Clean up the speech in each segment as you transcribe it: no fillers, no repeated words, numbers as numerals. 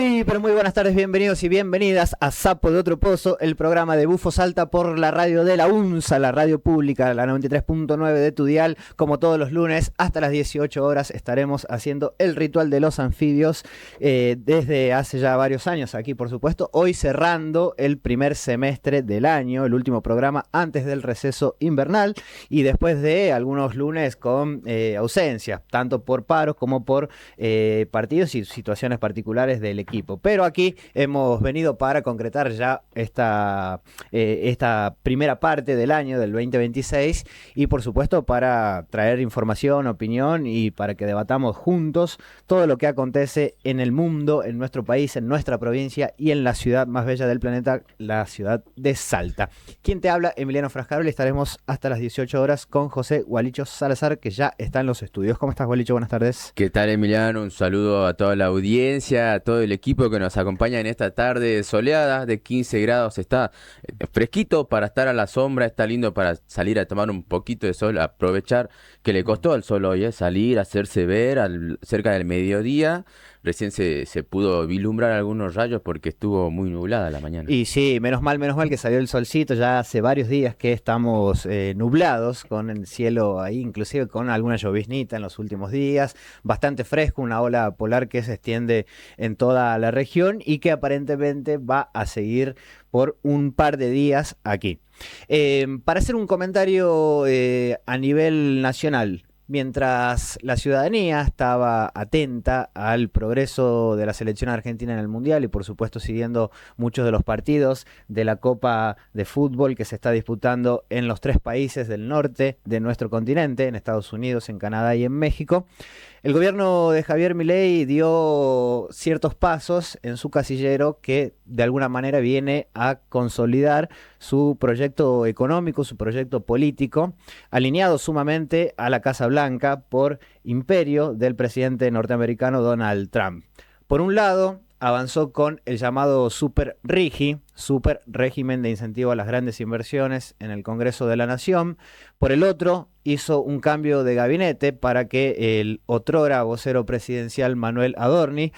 Sí, pero muy buenas tardes, bienvenidos y bienvenidas a Sapo de Otro Pozo, el programa de Bufo Salta por la radio de la UNSA, la radio pública, la 93.9 de tu dial. Como todos los lunes, hasta las 18 horas estaremos haciendo el ritual de los anfibios desde hace ya varios años aquí, por supuesto. Hoy cerrando el primer semestre del año, el último programa antes del receso invernal y después de algunos lunes con ausencia, tanto por paros como por partidos y situaciones particulares del equipo. Pero aquí hemos venido para concretar ya esta primera parte del año del 2026 y por supuesto para traer información, opinión y para que debatamos juntos todo lo que acontece en el mundo, en nuestro país, en nuestra provincia y en la ciudad más bella del planeta, la ciudad de Salta. ¿Quién te habla? Emiliano Frascaroli. Estaremos hasta las 18 horas con José Gualicho Salazar, que ya está en los estudios. ¿Cómo estás, Gualicho? Buenas tardes. ¿Qué tal, Emiliano? Un saludo a toda la audiencia, a todo el equipo que nos acompaña en esta tarde soleada de 15 grados. Está fresquito para estar a la sombra, está lindo para salir a tomar un poquito de sol, aprovechar que le costó al sol hoy, salir, hacerse ver cerca del mediodía. Recién se pudo vislumbrar algunos rayos porque estuvo muy nublada la mañana. Y sí, menos mal que salió el solcito. Ya hace varios días que estamos nublados, con el cielo ahí, inclusive con alguna lloviznita en los últimos días. Bastante fresco, una ola polar que se extiende en toda la región y que aparentemente va a seguir por un par de días aquí. Para hacer un comentario a nivel nacional, mientras la ciudadanía estaba atenta al progreso de la selección argentina en el Mundial y por supuesto siguiendo muchos de los partidos de la Copa de Fútbol que se está disputando en los 3 países del norte de nuestro continente, en Estados Unidos, en Canadá y en México, el gobierno de Javier Milei dio ciertos pasos en su casillero que de alguna manera viene a consolidar su proyecto económico, su proyecto político, alineado sumamente a la Casa Blanca por imperio del presidente norteamericano Donald Trump. Por un lado, avanzó con el llamado Super régimen de incentivo a las grandes inversiones en el Congreso de la Nación. Por el otro, hizo un cambio de gabinete para que el otrora vocero presidencial Manuel Adorni,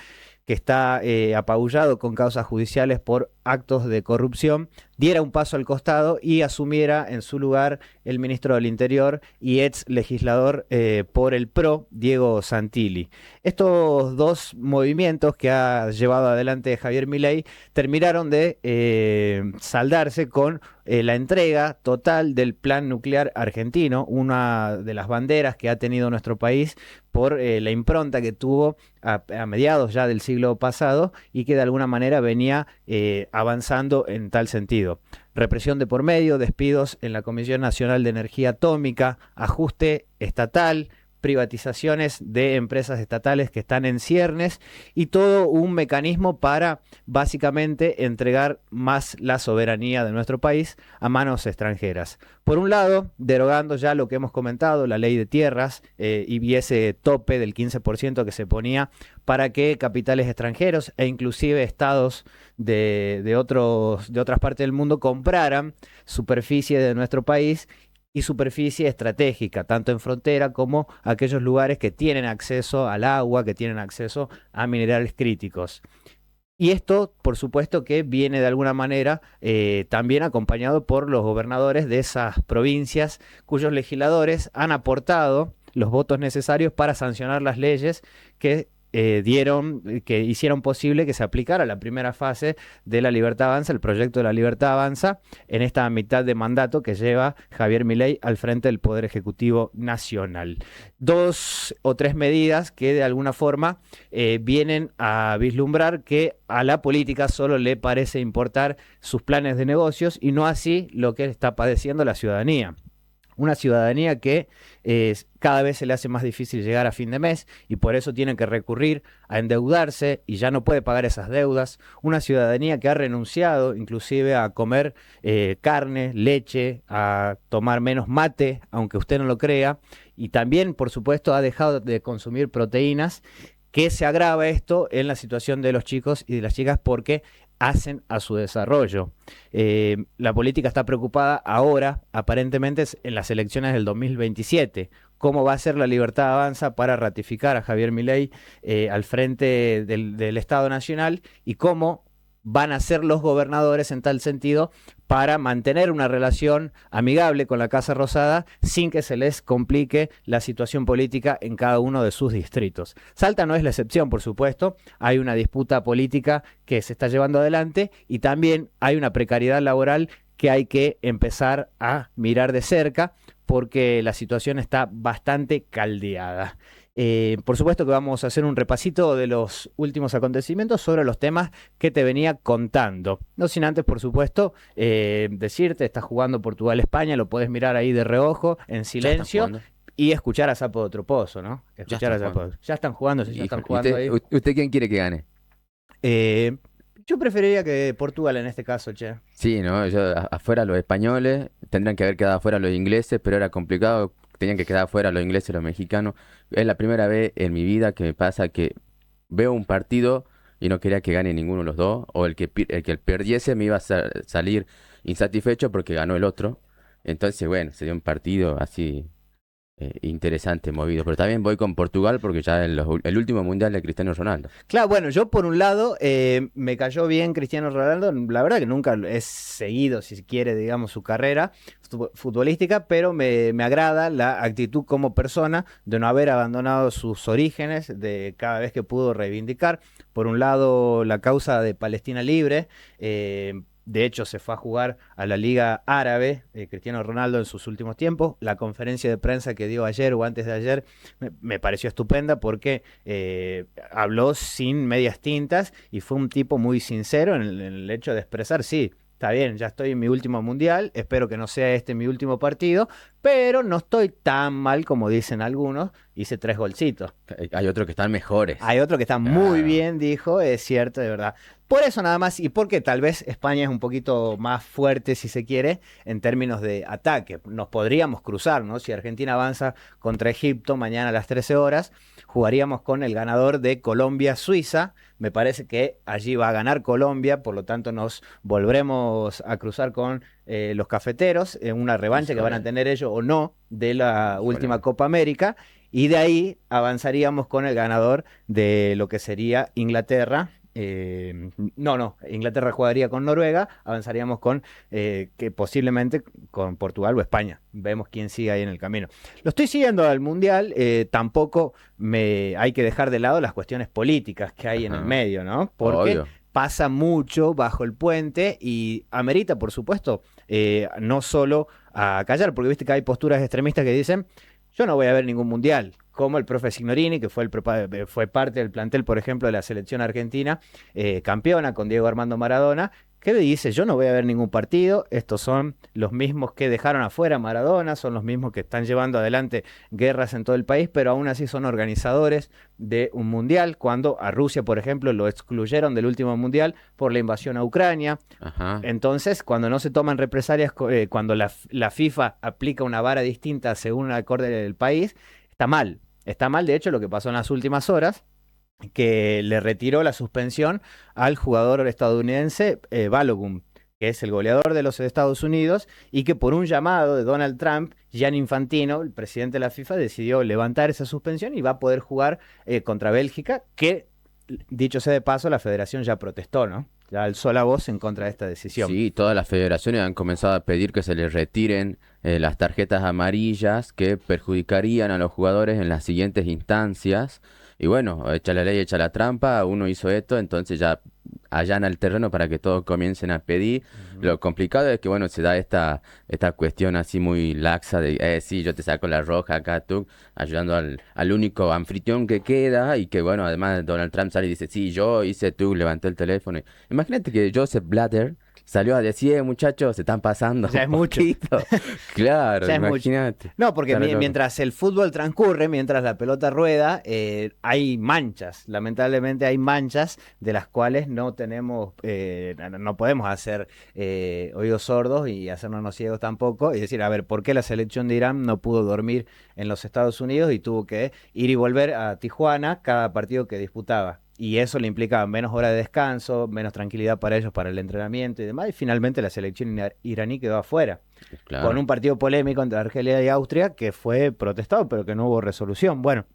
que está apabullado con causas judiciales por actos de corrupción, diera un paso al costado y asumiera en su lugar el ministro del Interior y ex legislador por el PRO, Diego Santilli. Estos dos movimientos que ha llevado adelante Javier Milei terminaron de saldarse con la entrega total del plan nuclear argentino, una de las banderas que ha tenido nuestro país por la impronta que tuvo a mediados ya del siglo pasado y que de alguna manera venía avanzando en tal sentido. Represión de por medio, despidos en la Comisión Nacional de Energía Atómica, ajuste estatal, privatizaciones de empresas estatales que están en ciernes y todo un mecanismo para básicamente entregar más la soberanía de nuestro país a manos extranjeras. Por un lado, derogando ya lo que hemos comentado, la ley de tierras y ese tope del 15% que se ponía para que capitales extranjeros e inclusive estados de otras partes del mundo compraran superficie de nuestro país y superficie estratégica, tanto en frontera como aquellos lugares que tienen acceso al agua, que tienen acceso a minerales críticos. Y esto, por supuesto, que viene de alguna manera también acompañado por los gobernadores de esas provincias cuyos legisladores han aportado los votos necesarios para sancionar las leyes que hicieron posible que se aplicara la primera fase de la Libertad Avanza, el proyecto de la Libertad Avanza, en esta mitad de mandato que lleva Javier Milei al frente del Poder Ejecutivo Nacional. 2 o 3 medidas que de alguna forma vienen a vislumbrar que a la política solo le parece importar sus planes de negocios y no así lo que está padeciendo la ciudadanía. Una ciudadanía que cada vez se le hace más difícil llegar a fin de mes y por eso tiene que recurrir a endeudarse y ya no puede pagar esas deudas. Una ciudadanía que ha renunciado inclusive a comer carne, leche, a tomar menos mate, aunque usted no lo crea, y también, por supuesto, ha dejado de consumir proteínas, que se agrava esto en la situación de los chicos y de las chicas porque hacen a su desarrollo. La política está preocupada ahora, aparentemente, en las elecciones del 2027, cómo va a ser la Libertad Avanza para ratificar a Javier Milei al frente del Estado Nacional y cómo van a ser los gobernadores en tal sentido para mantener una relación amigable con la Casa Rosada sin que se les complique la situación política en cada uno de sus distritos. Salta no es la excepción, por supuesto. Hay una disputa política que se está llevando adelante y también hay una precariedad laboral que hay que empezar a mirar de cerca porque la situación está bastante caldeada. Por supuesto que vamos a hacer un repasito de los últimos acontecimientos sobre los temas que te venía contando. No sin antes, por supuesto, decirte, está jugando Portugal-España, lo puedes mirar ahí de reojo, en silencio, y escuchar a Sapo de Troposo, ¿no? Escuchar a Sapo. Ya están jugando, ya están jugando ahí. ¿Usted quién quiere que gane? Yo preferiría que Portugal en este caso, che. Sí, ¿no? Afuera los españoles, tendrían que haber quedado afuera los ingleses, pero era complicado. Tenían que quedar afuera los ingleses y los mexicanos. Es la primera vez en mi vida que me pasa que veo un partido y no quería que gane ninguno de los dos, o el que perdiese me iba a salir insatisfecho porque ganó el otro. Entonces, bueno, sería un partido así interesante, movido. Pero también voy con Portugal porque ya es el último mundial de Cristiano Ronaldo. Claro, bueno, yo por un lado me cayó bien Cristiano Ronaldo. La verdad que nunca he seguido, si se quiere, digamos, su carrera futbolística, pero me agrada la actitud como persona de no haber abandonado sus orígenes, de cada vez que pudo reivindicar, por un lado, la causa de Palestina libre. De hecho, se fue a jugar a la Liga Árabe, Cristiano Ronaldo en sus últimos tiempos. La conferencia de prensa que dio ayer o antes de ayer me pareció estupenda porque habló sin medias tintas y fue un tipo muy sincero en el hecho de expresar, sí, está bien, ya estoy en mi último mundial, espero que no sea este mi último partido, pero no estoy tan mal como dicen algunos, hice 3 golcitos. Hay otros que están mejores. Hay otro que está muy bien, dijo, es cierto, de verdad. Por eso nada más, y porque tal vez España es un poquito más fuerte, si se quiere, en términos de ataque. Nos podríamos cruzar, ¿no? Si Argentina avanza contra Egipto mañana a las 13 horas, jugaríamos con el ganador de Colombia-Suiza. Me parece que allí va a ganar Colombia, por lo tanto nos volveremos a cruzar con los cafeteros en una revancha que van a tener ellos o no de la última Copa América. Y de ahí avanzaríamos con el ganador de lo que sería Inglaterra. Inglaterra jugaría con Noruega, avanzaríamos con que posiblemente con Portugal o España. Vemos quién sigue ahí en el camino. Lo estoy siguiendo al Mundial, tampoco hay que dejar de lado las cuestiones políticas que hay en el medio, ¿no? Porque pasa mucho bajo el puente y amerita, por supuesto, no solo a callar, porque viste que hay posturas extremistas que dicen: yo no voy a ver ningún mundial, como el profe Signorini, que fue parte del plantel, por ejemplo, de la selección argentina, campeona con Diego Armando Maradona, que dice: yo no voy a ver ningún partido, estos son los mismos que dejaron afuera a Maradona, son los mismos que están llevando adelante guerras en todo el país, pero aún así son organizadores de un mundial, cuando a Rusia, por ejemplo, lo excluyeron del último mundial por la invasión a Ucrania. Ajá. Entonces, cuando no se toman represalias, cuando la FIFA aplica una vara distinta según el acorde del país, está mal. Está mal, de hecho, lo que pasó en las últimas horas, que le retiró la suspensión al jugador estadounidense Balogun, que es el goleador de los Estados Unidos, y que por un llamado de Donald Trump, Gianni Infantino, el presidente de la FIFA, decidió levantar esa suspensión y va a poder jugar contra Bélgica, que, dicho sea de paso, la federación ya protestó, ¿no? Ya alzó la voz en contra de esta decisión. Sí, todas las federaciones han comenzado a pedir que se les retiren las tarjetas amarillas que perjudicarían a los jugadores en las siguientes instancias. Y bueno, echa la ley, echa la trampa, uno hizo esto, entonces ya allana el terreno para que todos comiencen a pedir. Lo complicado es que, bueno, se da esta cuestión así muy laxa de, sí, yo te saco la roja acá, tú, ayudando al único anfitrión que queda, y que, bueno, además Donald Trump sale y dice: sí, yo hice, tú, levanté el teléfono. Imagínate que Joseph Blatter salió a decir: muchachos, se están pasando. Ya es mucho. Claro, imagínate. No, porque mientras el fútbol transcurre, mientras la pelota rueda, hay manchas. Lamentablemente hay manchas de las cuales no podemos hacer oídos sordos y hacernos ciegos tampoco. Y decir: a ver, ¿por qué la selección de Irán no pudo dormir en los Estados Unidos y tuvo que ir y volver a Tijuana cada partido que disputaba? Y eso le implicaba menos horas de descanso, menos tranquilidad para ellos para el entrenamiento y demás. Y finalmente la selección iraní quedó afuera. con Claro. un partido polémico entre Argelia y Austria que fue protestado, pero que no hubo resolución. Bueno,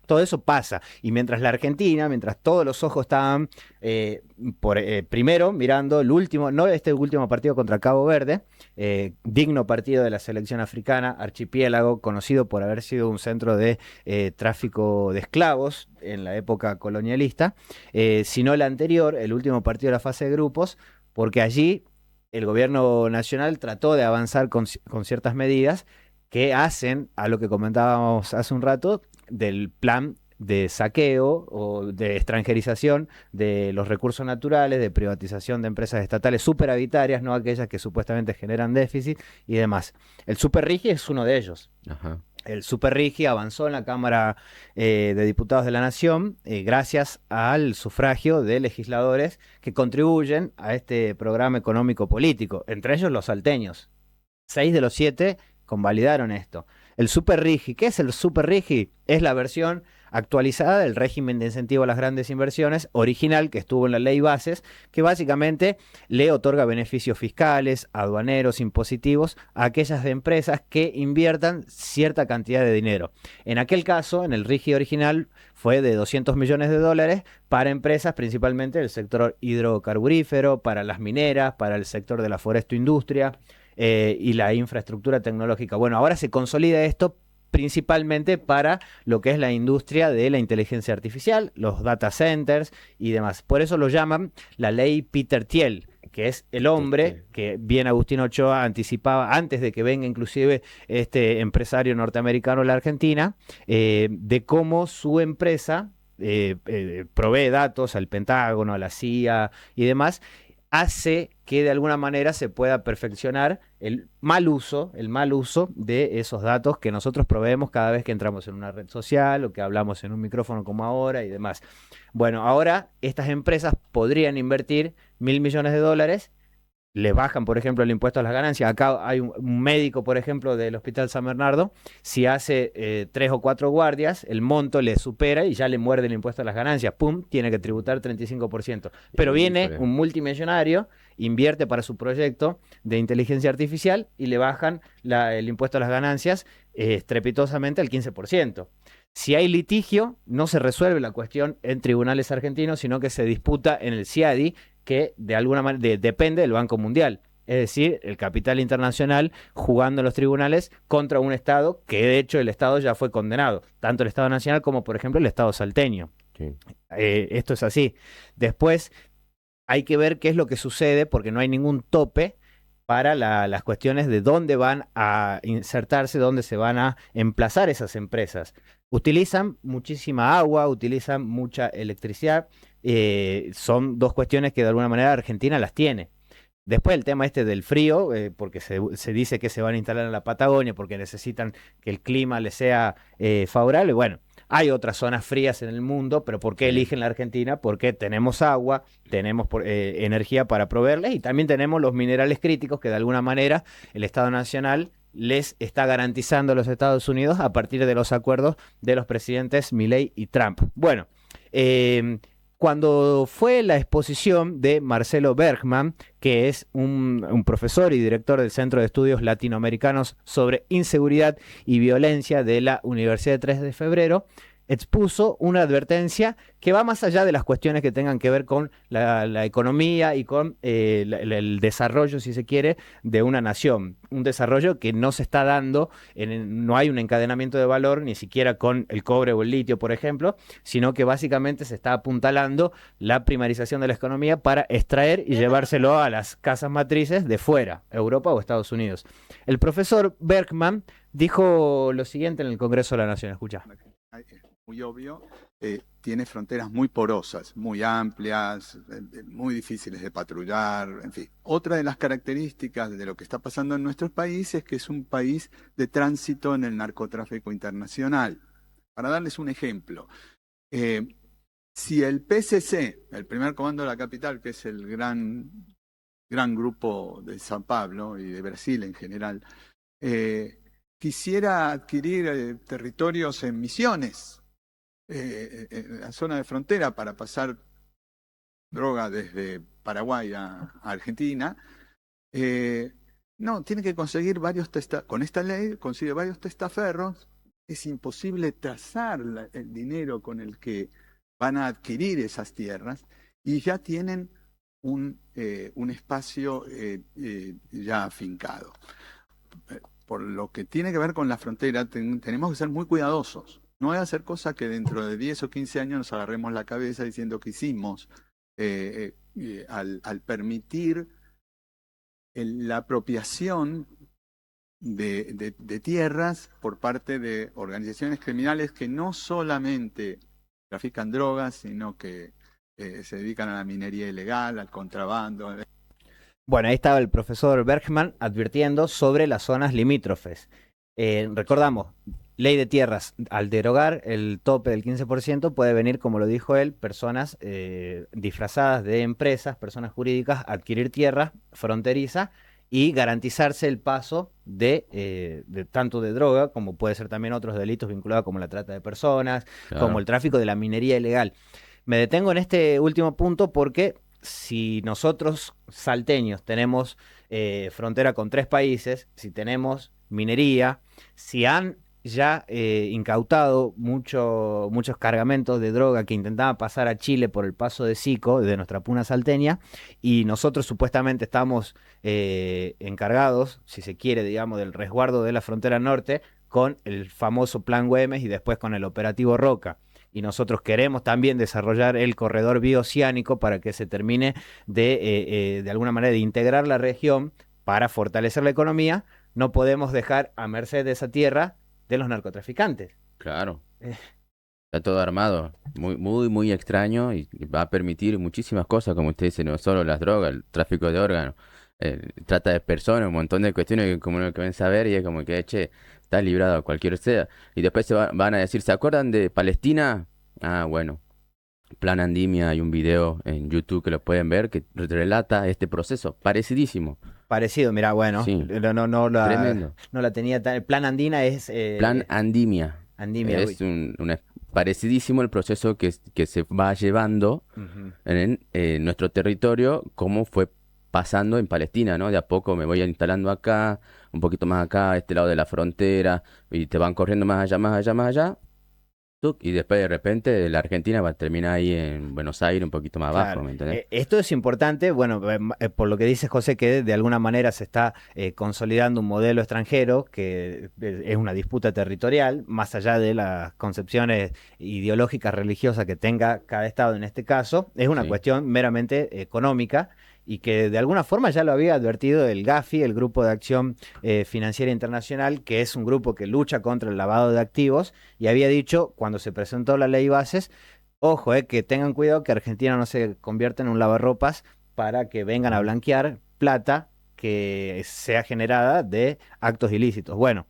todo eso pasa. Y mientras la Argentina, mientras todos los ojos estaban primero mirando el último, no este último partido contra Cabo Verde, digno partido de la selección africana, archipiélago, conocido por haber sido un centro de tráfico de esclavos en la época colonialista, sino el anterior, el último partido de la fase de grupos, porque allí el gobierno nacional trató de avanzar con ciertas medidas que hacen a lo que comentábamos hace un rato del plan de saqueo o de extranjerización de los recursos naturales, de privatización de empresas estatales superavitarias, no aquellas que supuestamente generan déficit y demás. El Superrigi es uno de ellos. Ajá. El Superrigi avanzó en la Cámara de Diputados de la Nación gracias al sufragio de legisladores que contribuyen a este programa económico político, entre ellos los salteños. 6 de los 7 convalidaron esto. El Superrigi, ¿qué es el Superrigi? Es la versión actualizada del régimen de incentivo a las grandes inversiones original que estuvo en la ley Bases, que básicamente le otorga beneficios fiscales, aduaneros, impositivos a aquellas empresas que inviertan cierta cantidad de dinero. En aquel caso, en el Rigi original, fue de 200 millones de dólares para empresas principalmente del sector hidrocarburífero, para las mineras, para el sector de la forestoindustria y la infraestructura tecnológica. Bueno, ahora se consolida esto principalmente para lo que es la industria de la inteligencia artificial, los data centers y demás. Por eso lo llaman la ley Peter Thiel, que es el hombre que bien Agustín Ochoa anticipaba antes de que venga inclusive este empresario norteamericano a la Argentina, de cómo su empresa provee datos al Pentágono, a la CIA y demás, hace que de alguna manera se pueda perfeccionar el mal uso de esos datos que nosotros proveemos cada vez que entramos en una red social o que hablamos en un micrófono como ahora y demás. Bueno, ahora estas empresas podrían invertir 1.000 millones de dólares, le bajan, por ejemplo, el impuesto a las ganancias. Acá hay un médico, por ejemplo, del Hospital San Bernardo, si hace 3 o 4 guardias, el monto le supera y ya le muerde el impuesto a las ganancias. ¡Pum! Tiene que tributar 35%. Pero viene Híjole. un multimillonario, invierte para su proyecto de inteligencia artificial y le bajan el impuesto a las ganancias estrepitosamente al 15%. Si hay litigio, no se resuelve la cuestión en tribunales argentinos, sino que se disputa en el CIADI, que de alguna manera depende del Banco Mundial. Es decir, el capital internacional jugando en los tribunales contra un Estado que de hecho el Estado ya fue condenado, tanto el Estado nacional como por ejemplo el Estado salteño. Sí. Esto es así. Después hay que ver qué es lo que sucede porque no hay ningún tope para las cuestiones de dónde van a insertarse, dónde se van a emplazar esas empresas. Utilizan muchísima agua, utilizan mucha electricidad, son dos cuestiones que de alguna manera Argentina las tiene. Después el tema este del frío, porque se dice que se van a instalar en la Patagonia porque necesitan que el clima les sea favorable. Bueno, hay otras zonas frías en el mundo, pero ¿por qué Sí. eligen la Argentina? Porque tenemos agua, tenemos energía para proveerles y también tenemos los minerales críticos que de alguna manera el Estado Nacional les está garantizando a los Estados Unidos a partir de los acuerdos de los presidentes Milei y Trump. Bueno, cuando fue la exposición de Marcelo Bergman, que es un profesor y director del Centro de Estudios Latinoamericanos sobre Inseguridad y Violencia de la Universidad de 3 de Febrero, expuso una advertencia que va más allá de las cuestiones que tengan que ver con la economía y con el desarrollo, si se quiere, de una nación. Un desarrollo que no se está dando, no hay un encadenamiento de valor, ni siquiera con el cobre o el litio, por ejemplo, sino que básicamente se está apuntalando la primarización de la economía para extraer y llevárselo a las casas matrices de fuera, Europa o Estados Unidos. El profesor Bergman dijo lo siguiente en el Congreso de la Nación, escucha. Muy obvio, tiene fronteras muy porosas, muy amplias, muy difíciles de patrullar, en fin. Otra de las características de lo que está pasando en nuestro país es que es un país de tránsito en el narcotráfico internacional. Para darles un ejemplo, si el PCC, el primer comando de la capital, que es el gran grupo de San Pablo y de Brasil en general, quisiera adquirir territorios en Misiones, en la zona de frontera para pasar droga desde Paraguay a Argentina, No, tiene que conseguir con esta ley consigue varios testaferros. Es imposible trazar el dinero con el que van a adquirir esas tierras y ya tienen un espacio ya afincado. Por lo que tiene que ver con la frontera, tenemos que ser muy cuidadosos. No es hacer cosas que dentro de 10 o 15 años nos agarremos la cabeza diciendo que hicimos al permitir la apropiación de tierras por parte de organizaciones criminales que no solamente trafican drogas, sino que se dedican a la minería ilegal, al contrabando. Bueno, ahí estaba el profesor Bergman advirtiendo sobre las zonas limítrofes. Recordamos, ley de tierras, al derogar el tope del 15%, puede venir, como lo dijo él, personas disfrazadas de empresas, personas jurídicas, adquirir tierra fronteriza y garantizarse el paso de tanto de droga, como puede ser también otros delitos vinculados como la trata de personas, Claro. como el tráfico de la minería ilegal. Me detengo en este último punto porque si nosotros salteños tenemos frontera con 3 países, si tenemos minería, si han ya incautado muchos cargamentos de droga que intentaban pasar a Chile por el paso de Sico, de nuestra puna salteña, y nosotros supuestamente estamos encargados, si se quiere, digamos, del resguardo de la frontera norte, con el famoso Plan Güemes y después con el operativo Roca. Y nosotros queremos también desarrollar el corredor bioceánico para que se termine de alguna manera de integrar la región para fortalecer la economía. No podemos dejar a merced de esa tierra de los narcotraficantes. Claro. Está todo armado, muy extraño y va a permitir muchísimas cosas, como usted dice, no solo las drogas, el tráfico de órganos, trata de personas, un montón de cuestiones que como lo que ven saber y es como que, che, está librado a cualquier sea. Y después van a decir, ¿se acuerdan de Palestina? Ah, bueno, Plan Andimia, hay un video en YouTube que lo pueden ver que relata este proceso, parecidísimo. Parecido, mira, bueno, Sí, tremendo. no la tenía tan... El Plan Andina es... Plan Andimia. Andimia, Es parecidísimo el proceso que se va llevando ujú. en nuestro territorio, como fue pasando en Palestina, ¿no? De a poco me voy instalando acá, un poquito más acá, a este lado de la frontera, y te van corriendo más allá, más allá, más allá, tuc, y después de repente la Argentina va a terminar ahí en Buenos Aires, un poquito más abajo, Claro, ¿me entendés? esto es importante, bueno, por lo que dice José, que de alguna manera se está consolidando un modelo extranjero que es una disputa territorial, más allá de las concepciones ideológicas, religiosas que tenga cada estado en este caso, es una Sí, cuestión meramente económica y que de alguna forma ya lo había advertido el GAFI, el Grupo de Acción Financiera Internacional, que es un grupo que lucha contra el lavado de activos, y había dicho, cuando se presentó la ley Bases, ojo, que tengan cuidado que Argentina no se convierta en un lavarropas para que vengan a blanquear plata que sea generada de actos ilícitos. Bueno,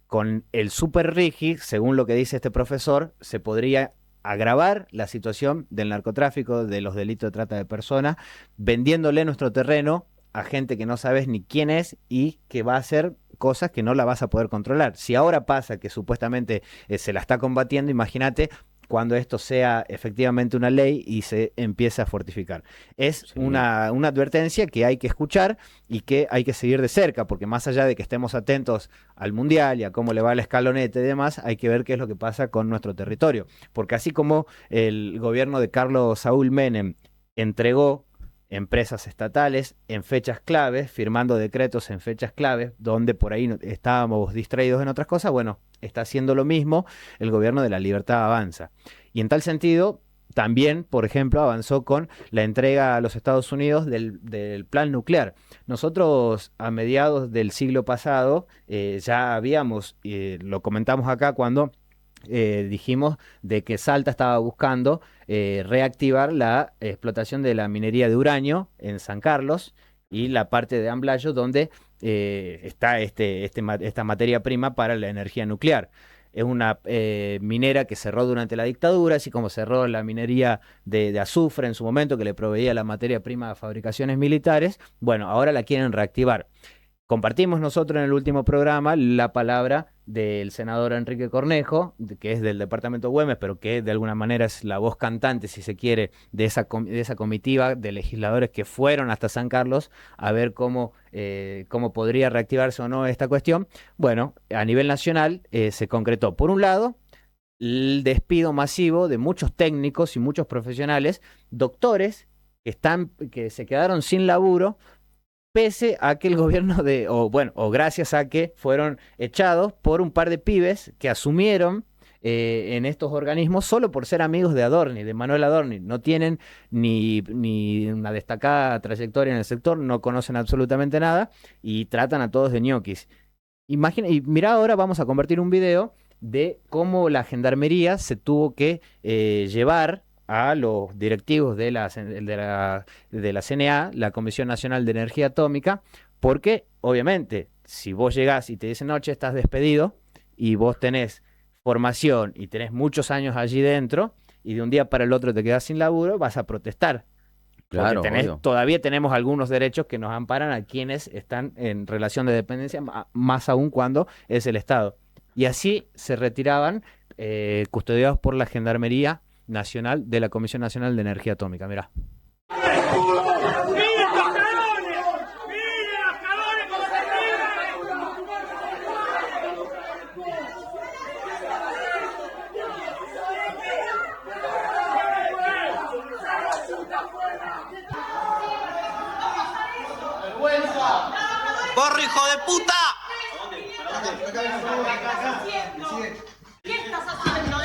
con el super RIGI, según lo que dice este profesor, se podría agravar la situación del narcotráfico, de los delitos de trata de personas, vendiéndole nuestro terreno a gente que no sabes ni quién es y que va a hacer cosas que no la vas a poder controlar. Si ahora pasa que supuestamente se la está combatiendo, imagínate cuando esto sea efectivamente una ley y se empiece a fortificar. Es sí, una advertencia que hay que escuchar y que hay que seguir de cerca, porque más allá de que estemos atentos al Mundial y a cómo le va el escalonete y demás, hay que ver qué es lo que pasa con nuestro territorio. Porque así como el gobierno de Carlos Saúl Menem entregó empresas estatales en fechas claves, firmando decretos en fechas claves, donde por ahí estábamos distraídos en otras cosas, bueno, está haciendo lo mismo el gobierno de la Libertad Avanza. Y en tal sentido, también, por ejemplo, avanzó con la entrega a los Estados Unidos del plan nuclear. Nosotros a mediados del siglo pasado ya habíamos, lo comentamos acá cuando dijimos de que Salta estaba buscando reactivar la explotación de la minería de uranio en San Carlos y la parte de Amblayo donde está esta materia prima para la energía nuclear. Es una minera que cerró durante la dictadura, así como cerró la minería de azufre en su momento, que le proveía la materia prima a fabricaciones militares. Bueno, ahora la quieren reactivar. Compartimos nosotros en el último programa la palabra del senador Enrique Cornejo, que es del departamento Güemes, pero que de alguna manera es la voz cantante, si se quiere, de esa comitiva de legisladores que fueron hasta San Carlos a ver cómo podría reactivarse o no esta cuestión. Bueno, a nivel nacional se concretó, por un lado, el despido masivo de muchos técnicos y muchos profesionales, doctores que se quedaron sin laburo, pese a que el gobierno o gracias a que fueron echados por un par de pibes que asumieron en estos organismos solo por ser amigos de Adorni, de Manuel Adorni. No tienen ni una destacada trayectoria en el sector, no conocen absolutamente nada y tratan a todos de ñoquis. Imagina, y mira, ahora vamos a convertir un video de cómo la gendarmería se tuvo que llevar a los directivos de la CNA, la Comisión Nacional de Energía Atómica, porque obviamente si vos llegás y te dicen, noche, estás despedido, y vos tenés formación y tenés muchos años allí dentro, y de un día para el otro te quedás sin laburo, vas a protestar. Claro, todavía tenemos algunos derechos que nos amparan a quienes están en relación de dependencia, más aún cuando es el Estado. Y así se retiraban, custodiados por la Gendarmería Nacional de la Comisión Nacional de Energía Atómica. Mirá. ¡Corre, hijo de puta! ¿Qué estás haciendo?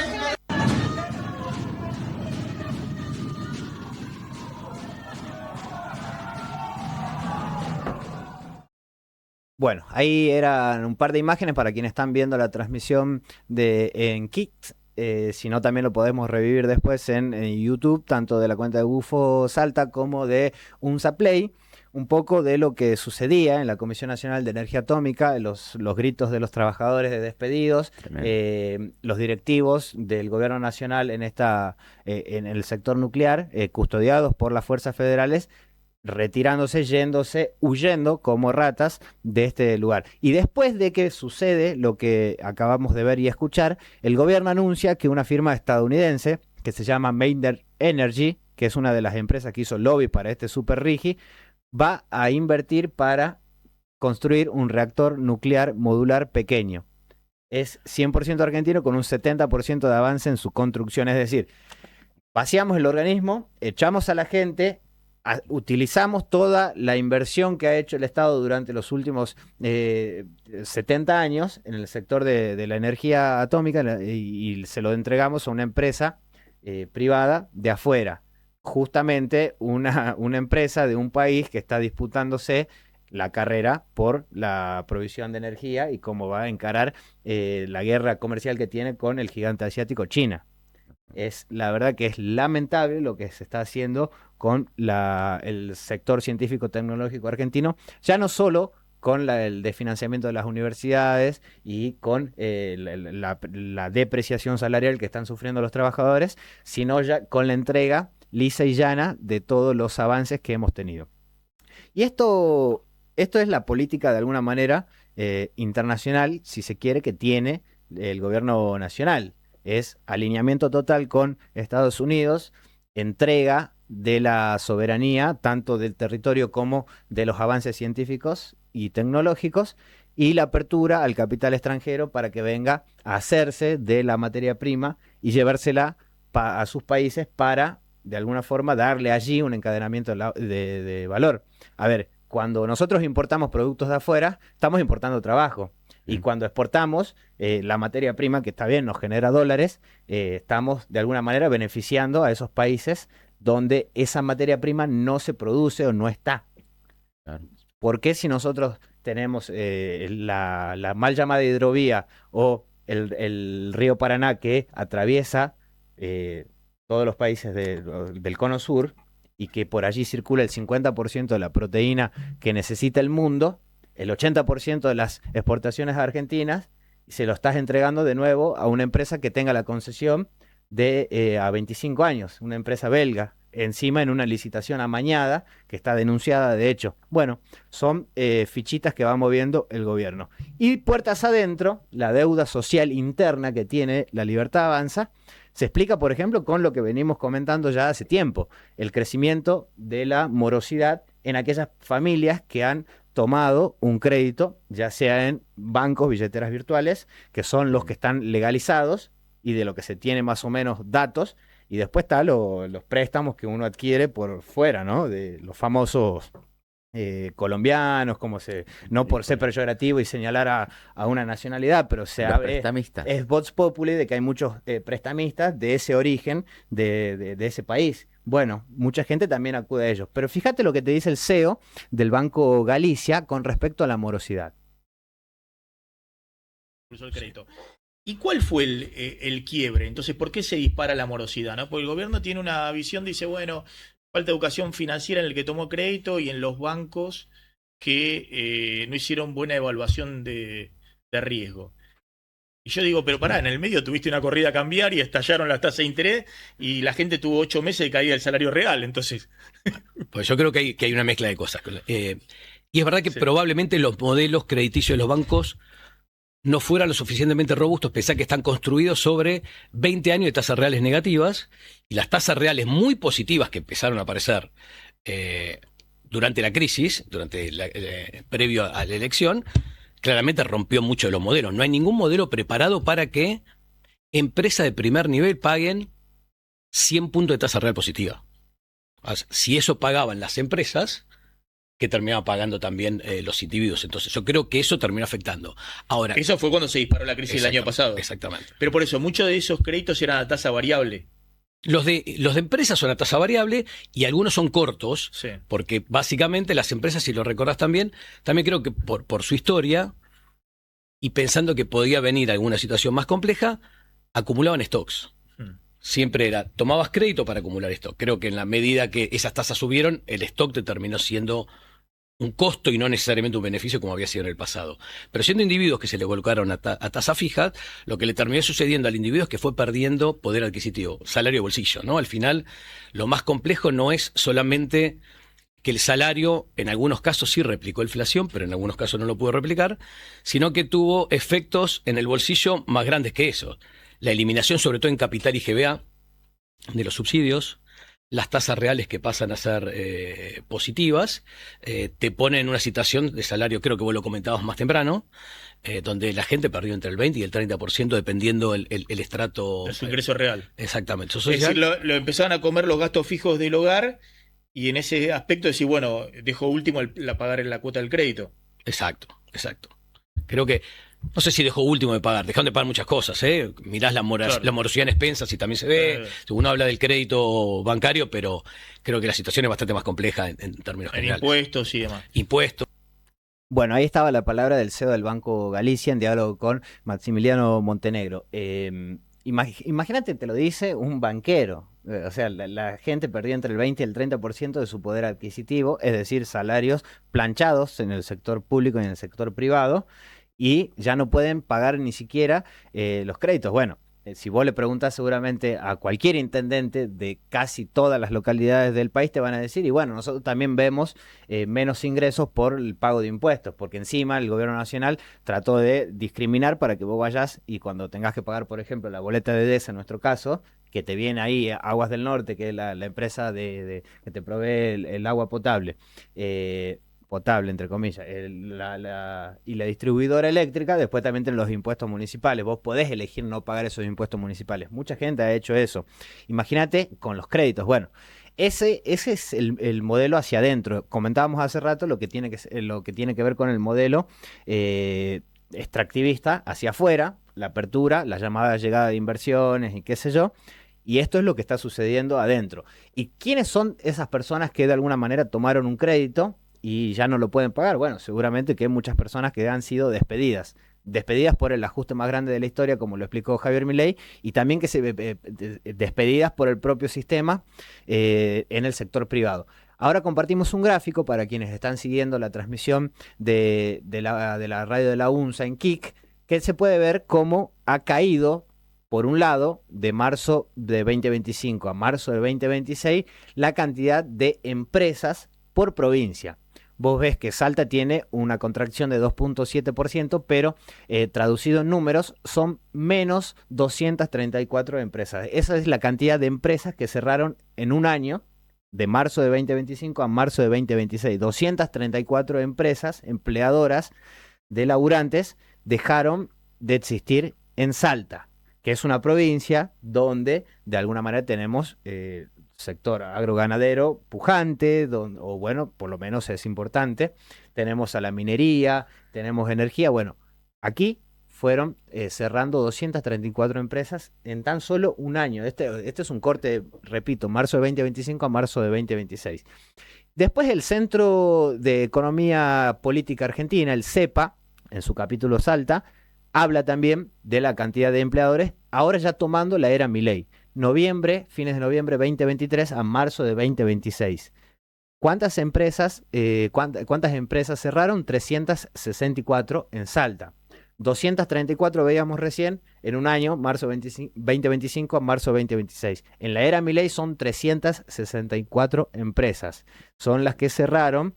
Bueno, ahí eran un par de imágenes para quienes están viendo la transmisión en Kick. Si no, también lo podemos revivir después en YouTube, tanto de la cuenta de Bufo Salta como de UNSA Play. Un poco de lo que sucedía en la Comisión Nacional de Energía Atómica, los gritos de los trabajadores de despedidos, los directivos del gobierno nacional en el sector nuclear, custodiados por las fuerzas federales, retirándose, yéndose, huyendo como ratas de este lugar. Y después de que sucede lo que acabamos de ver y escuchar, el gobierno anuncia que una firma estadounidense que se llama Mainer Energy, que es una de las empresas que hizo lobby para este Super Rigi, va a invertir para construir un reactor nuclear modular pequeño. Es 100% argentino con un 70% de avance en su construcción. Es decir, vaciamos el organismo, echamos a la gente, utilizamos toda la inversión que ha hecho el Estado durante los últimos 70 años en el sector de la energía atómica y se lo entregamos a una empresa privada de afuera. Justamente una empresa de un país que está disputándose la carrera por la provisión de energía y cómo va a encarar la guerra comercial que tiene con el gigante asiático China. La verdad que es lamentable lo que se está haciendo con el sector científico-tecnológico argentino, ya no solo con el desfinanciamiento de las universidades y con la depreciación salarial que están sufriendo los trabajadores, sino ya con la entrega lisa y llana de todos los avances que hemos tenido. Y esto es la política de alguna manera internacional, si se quiere, que tiene el gobierno nacional. Es alineamiento total con Estados Unidos, entrega de la soberanía, tanto del territorio como de los avances científicos y tecnológicos, y la apertura al capital extranjero para que venga a hacerse de la materia prima y llevársela a sus países para, de alguna forma, darle allí un encadenamiento de valor. A ver, cuando nosotros importamos productos de afuera, estamos importando trabajo. Y cuando exportamos la materia prima, que está bien, nos genera dólares, estamos de alguna manera beneficiando a esos países donde esa materia prima no se produce o no está. Claro. ¿Por qué si nosotros tenemos la mal llamada hidrovía o el río Paraná que atraviesa todos los países del cono sur y que por allí circula el 50% de la proteína que necesita el mundo, el 80% de las exportaciones argentinas, y se lo estás entregando de nuevo a una empresa que tenga la concesión a 25 años, una empresa belga encima en una licitación amañada que está denunciada, de hecho. Bueno, son fichitas que va moviendo el gobierno. Y puertas adentro, la deuda social interna que tiene La Libertad Avanza se explica, por ejemplo, con lo que venimos comentando ya hace tiempo, el crecimiento de la morosidad en aquellas familias que han tomado un crédito, ya sea en bancos, billeteras virtuales, que son los que están legalizados y de lo que se tiene más o menos datos, y después están los préstamos que uno adquiere por fuera, ¿no? De los famosos colombianos, no por ser peyorativo y señalar a una nacionalidad, pero es vox populi de que hay muchos prestamistas de ese origen, de ese país. Bueno, mucha gente también acude a ellos. Pero fíjate lo que te dice el CEO del Banco Galicia con respecto a la morosidad. El crédito. ¿Y cuál fue el quiebre? Entonces, ¿por qué se dispara la morosidad? ¿No? Porque el gobierno tiene una visión, dice, bueno, falta educación financiera en el que tomó crédito y en los bancos que no hicieron buena evaluación de riesgo. Y yo digo, pero pará, en el medio tuviste una corrida cambiaria y estallaron las tasas de interés y la gente tuvo 8 meses de caída del salario real, entonces... Pues yo creo que hay una mezcla de cosas. Y es verdad que probablemente los modelos crediticios de los bancos no fueran lo suficientemente robustos, pese a que están construidos sobre 20 años de tasas reales negativas, y las tasas reales muy positivas que empezaron a aparecer durante la crisis, previo a la elección, claramente rompió mucho de los modelos. No hay ningún modelo preparado para que empresas de primer nivel paguen 100 puntos de tasa real positiva. Si eso pagaban las empresas, que terminaban pagando también los individuos. Entonces yo creo que eso terminó afectando. Ahora, eso fue cuando se disparó la crisis del año pasado. Exactamente. Pero por eso, muchos de esos créditos eran a tasa variable. Los de empresas son a tasa variable y algunos son cortos, sí, porque básicamente las empresas, si lo recordás también creo que por su historia y pensando que podía venir alguna situación más compleja, acumulaban stocks. Siempre tomabas crédito para acumular stock. Creo que en la medida que esas tasas subieron, el stock te terminó siendo un costo y no necesariamente un beneficio como había sido en el pasado. Pero siendo individuos que se le colocaron a tasa fija, lo que le terminó sucediendo al individuo es que fue perdiendo poder adquisitivo, salario de bolsillo, ¿no? Al final, lo más complejo no es solamente que el salario en algunos casos sí replicó inflación, pero en algunos casos no lo pudo replicar, sino que tuvo efectos en el bolsillo más grandes que eso. La eliminación, sobre todo en capital y GBA, de los subsidios, las tasas reales que pasan a ser positivas, te ponen en una situación de salario, creo que vos lo comentabas más temprano, donde la gente perdió entre el 20 y el 30% dependiendo el estrato... De su ingreso real. Exactamente. Es decir, lo empezaban a comer los gastos fijos del hogar y en ese aspecto decir, bueno, dejo último pagar en la cuota del crédito. Exacto. Creo que... No sé si dejó último de pagar, dejaron de pagar muchas cosas, ¿eh? Mirás la morosidad en expensas y también se ve, uno habla del crédito bancario, pero creo que la situación es bastante más compleja en términos generales. Impuestos y demás. Impuestos. Bueno, ahí estaba la palabra del CEO del Banco Galicia en diálogo con Maximiliano Montenegro. Imagínate, te lo dice un banquero. O sea, la gente perdió entre el 20 y el 30% de su poder adquisitivo, es decir, salarios planchados en el sector público y en el sector privado, y ya no pueden pagar ni siquiera los créditos. Bueno, si vos le preguntás seguramente a cualquier intendente de casi todas las localidades del país, te van a decir, y bueno, nosotros también vemos menos ingresos por el pago de impuestos, porque encima el gobierno nacional trató de discriminar para que vos vayas y cuando tengas que pagar, por ejemplo, la boleta de DES, en nuestro caso, que te viene ahí Aguas del Norte, que es la empresa que te provee el agua potable, potable, entre comillas, y la distribuidora eléctrica, después también tienen los impuestos municipales. Vos podés elegir no pagar esos impuestos municipales. Mucha gente ha hecho eso. Imagínate con los créditos. Bueno, ese es el modelo hacia adentro. Comentábamos hace rato lo que tiene que ver con el modelo extractivista hacia afuera, la apertura, la llamada llegada de inversiones y qué sé yo. Y esto es lo que está sucediendo adentro. ¿Y quiénes son esas personas que de alguna manera tomaron un crédito y ya no lo pueden pagar? Bueno, seguramente que hay muchas personas que han sido despedidas por el ajuste más grande de la historia, como lo explicó Javier Milei, y también que despedidas por el propio sistema en el sector privado. Ahora compartimos un gráfico para quienes están siguiendo la transmisión de la radio de la UNSA en Kik, que se puede ver cómo ha caído por un lado, de marzo de 2025 a marzo de 2026, la cantidad de empresas por provincia. Vos ves que Salta tiene una contracción de 2.7%, pero traducido en números son menos 234 empresas. Esa es la cantidad de empresas que cerraron en un año, de marzo de 2025 a marzo de 2026. 234 empresas empleadoras de laburantes dejaron de existir en Salta, que es una provincia donde de alguna manera tenemos sector agroganadero pujante, o bueno, por lo menos es importante. Tenemos a la minería, tenemos energía. Bueno, aquí fueron cerrando 234 empresas en tan solo un año. Este es un corte, repito, marzo de 2025 a marzo de 2026. Después el Centro de Economía Política Argentina, el CEPA, en su capítulo Salta, habla también de la cantidad de empleadores, ahora ya tomando la era Milei. Fines de noviembre 2023 a marzo de 2026. ¿Cuántas empresas cerraron? 364 en Salta. 234 veíamos recién en un año, marzo 2025 a marzo 2026. En la era Milei son 364 empresas. Son las que cerraron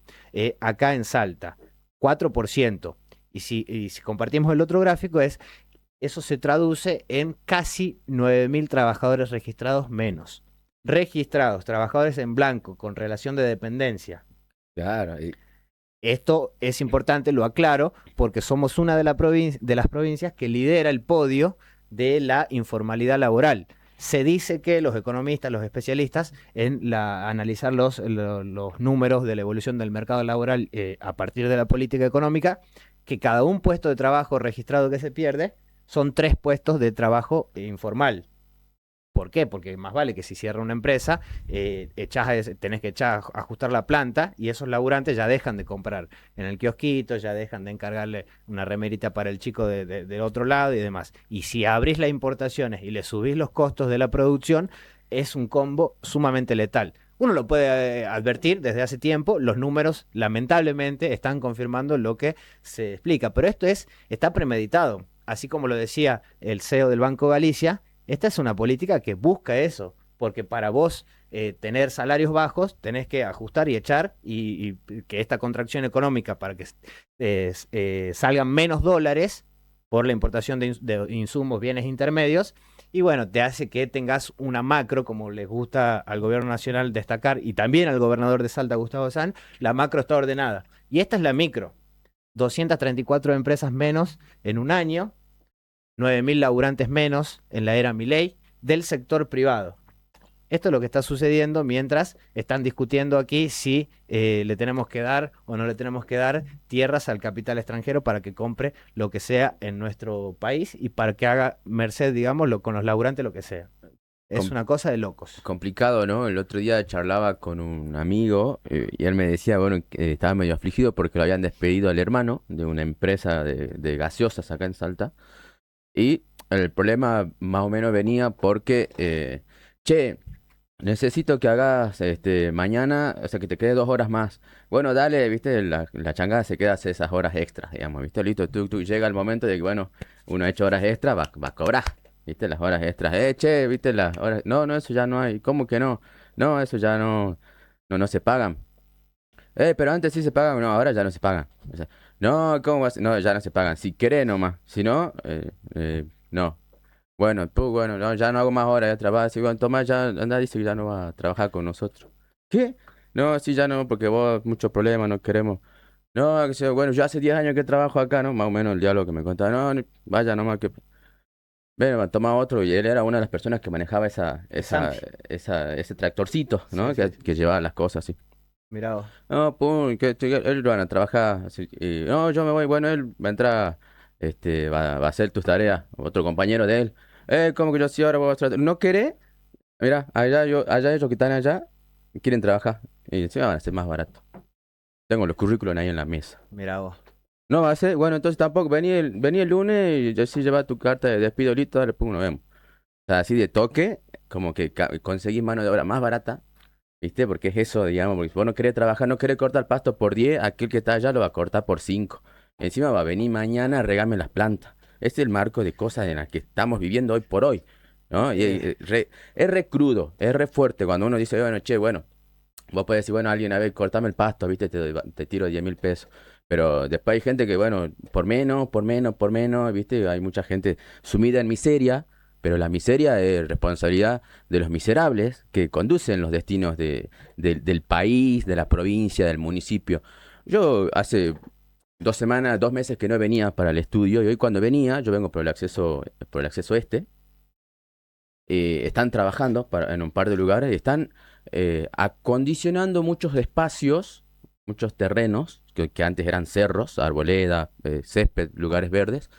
acá en Salta. 4%. Y si compartimos el otro gráfico, eso se traduce en casi 9.000 trabajadores registrados menos. Registrados, trabajadores en blanco, con relación de dependencia. Claro. Esto es importante, lo aclaro, porque somos una de las provincias que lidera el podio de la informalidad laboral. Se dice que los economistas, los especialistas, en analizar los números de la evolución del mercado laboral a partir de la política económica, que cada un puesto de trabajo registrado que se pierde son 3 puestos de trabajo informal. ¿Por qué? Porque más vale que si cierra una empresa, tenés que ajustar la planta y esos laburantes ya dejan de comprar en el kiosquito, ya dejan de encargarle una remerita para el chico del otro lado y demás. Y si abrís las importaciones y le subís los costos de la producción, es un combo sumamente letal. Uno lo puede advertir desde hace tiempo, los números lamentablemente están confirmando lo que se explica, pero está premeditado. Así como lo decía el CEO del Banco Galicia, esta es una política que busca eso, porque para vos tener salarios bajos tenés que ajustar y echar y que esta contracción económica para que salgan menos dólares por la importación de insumos, bienes intermedios, y bueno, te hace que tengas una macro, como les gusta al gobierno nacional destacar, y también al gobernador de Salta, Gustavo Sanz, la macro está ordenada. Y esta es la micro. 234 empresas menos en un año, 9.000 laburantes menos en la era Milei del sector privado. Esto es lo que está sucediendo mientras están discutiendo aquí si le tenemos que dar o no le tenemos que dar tierras al capital extranjero para que compre lo que sea en nuestro país y para que haga merced, digamos, con los laburantes lo que sea. Es una cosa de locos. Complicado, ¿no? El otro día charlaba con un amigo y él me decía, bueno, que estaba medio afligido porque lo habían despedido al hermano de una empresa de gaseosas acá en Salta. Y el problema más o menos venía porque, necesito que hagas mañana, o sea, que te quede 2 horas más. Bueno, dale, viste, la changada se queda hace esas horas extras, digamos, viste, listo, tú llega el momento de que, bueno, uno ha hecho horas extras, va a cobrar, viste, las horas extras, viste, las horas, no, eso ya no hay, ¿cómo que no? No, eso ya no se pagan. Pero antes sí se pagan, no, ahora ya no se pagan. O sea, no, ¿cómo vas? No, ya no se pagan, si querés nomás, si no, no. Bueno, pues bueno, no, ya no hago más horas, ya trabajo. Bueno, Tomás ya anda, dice que ya no va a trabajar con nosotros. ¿Qué? No, sí, ya no, porque vos muchos problemas, no queremos. No, bueno, yo hace 10 años que trabajo acá, ¿no? Más o menos el diálogo que me contaba. No, vaya nomás que... Bueno, toma otro, y él era una de las personas que manejaba ese tractorcito, ¿no? Sí, sí. Que llevaba las cosas así. Mirá vos. No, pum, que él van a trabajar. Así, y, no, yo me voy. Bueno, él va a entrar, va a hacer tus tareas. Otro compañero de él. ¿Cómo que yo sí ahora voy a hacer? ¿No querés? Mira, allá ellos que están allá quieren trabajar. Y encima van a ser más barato. Tengo los currículos ahí en la mesa. Mirá vos. No va a ser, bueno, entonces tampoco. Vení el lunes y yo sí lleva tu carta de despido, listo, dale, pum, nos vemos. O sea, así de toque, como que conseguís mano de obra más barata. ¿Viste? Porque es eso, digamos, porque si vos no querés trabajar, no querés cortar pasto por 10, aquel que está allá lo va a cortar por 5. Encima va a venir mañana a regarme las plantas. es el marco de cosas en las que estamos viviendo hoy por hoy, ¿no? Y es re crudo, es re fuerte cuando uno dice, bueno, che, bueno, vos podés decir, bueno, alguien, a ver, cortame el pasto, ¿viste? Te tiro 10.000 pesos. Pero después hay gente que, bueno, por menos, ¿viste? Hay mucha gente sumida en miseria, pero la miseria es responsabilidad de los miserables que conducen los destinos del país, de la provincia, del municipio. Yo hace 2 semanas, 2 meses que no venía para el estudio, y hoy cuando venía, yo vengo por el acceso este. Están trabajando en un par de lugares y están acondicionando muchos espacios, muchos terrenos que antes eran cerros, arboleda, césped, lugares verdes,